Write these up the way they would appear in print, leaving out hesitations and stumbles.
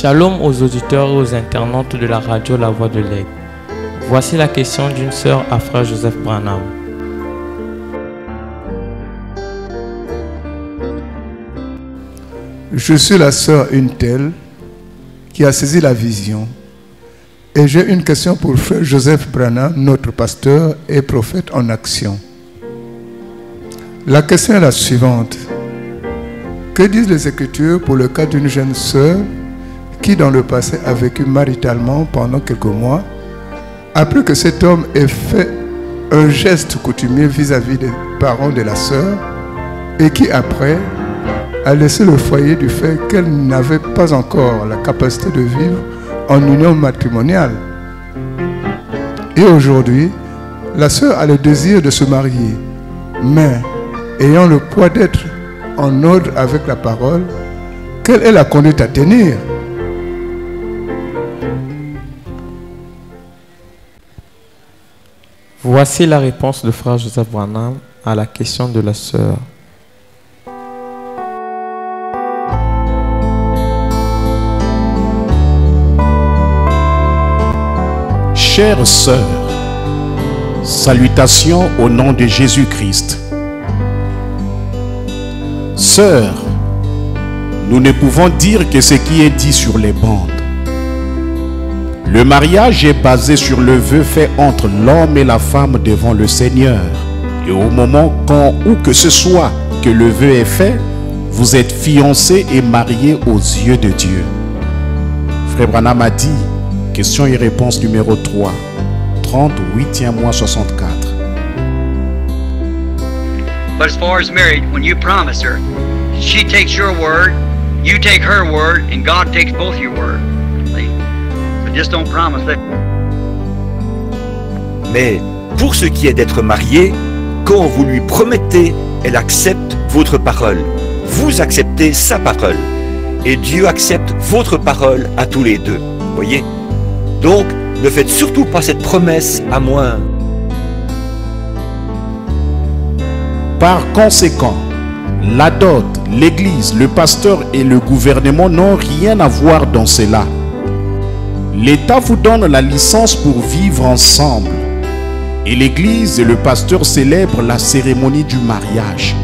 Shalom aux auditeurs et aux internautes de la radio La Voix de l'Aigle. Voici la question d'une sœur à frère Joseph Branham. Je suis la sœur Untel qui a saisi la vision et j'ai une question pour frère Joseph Branham, notre pasteur et prophète en action. La question est la suivante. Que disent les Écritures pour le cas d'une jeune sœur qui dans le passé a vécu maritalement pendant quelques mois, après que cet homme ait fait un geste coutumier vis-à-vis des parents de la sœur et qui après a laissé le foyer du fait qu'elle n'avait pas encore la capacité de vivre en union matrimoniale. Et aujourd'hui, la sœur a le désir de se marier, mais ayant le poids d'être en ordre avec la parole, quelle est la conduite à tenir? Voici la réponse de frère Joseph Branham à la question de la sœur. Chères sœurs, salutations au nom de Jésus-Christ. Sœurs, nous ne pouvons dire que ce qui est dit sur les bandes. Le mariage est basé sur le vœu fait entre l'homme et la femme devant le Seigneur. Et au moment quand ou que ce soit que le vœu est fait, vous êtes fiancés et mariés aux yeux de Dieu. Frère Branham a dit, question et réponse numéro 3, 38e mois 64. But as far as marriage, when you promise her, she takes your word, you take her word, and God takes both your word. So just don't promise that. Mais pour ce qui est d'être marié, quand vous lui promettez, elle accepte votre parole. Vous acceptez sa parole. Et Dieu accepte votre parole à tous les deux. Voyez? Donc, ne faites surtout pas cette promesse à moins. Par conséquent, la dot, l'église, le pasteur et le gouvernement n'ont rien à voir dans cela. L'État vous donne la licence pour vivre ensemble. Et l'église et le pasteur célèbrent la cérémonie du mariage.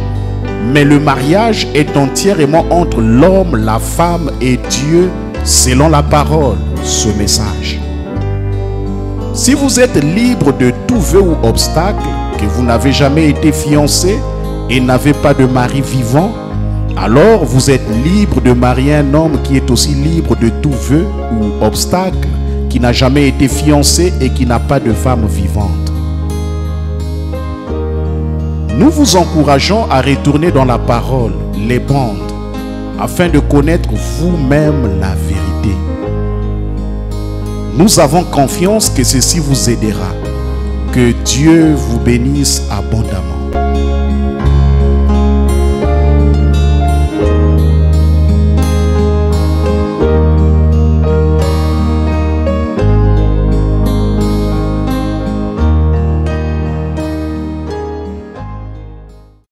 Mais le mariage est entièrement entre l'homme, la femme et Dieu, selon la parole, ce message. Si vous êtes libre de tout vœu ou obstacle, que vous n'avez jamais été fiancé et n'avez pas de mari vivant, alors vous êtes libre de marier un homme qui est aussi libre de tout vœu ou obstacle, qui n'a jamais été fiancé et qui n'a pas de femme vivante. Nous vous encourageons à retourner dans la parole, les bandes, afin de connaître vous-même la vérité. Nous avons confiance que ceci vous aidera. Que Dieu vous bénisse abondamment.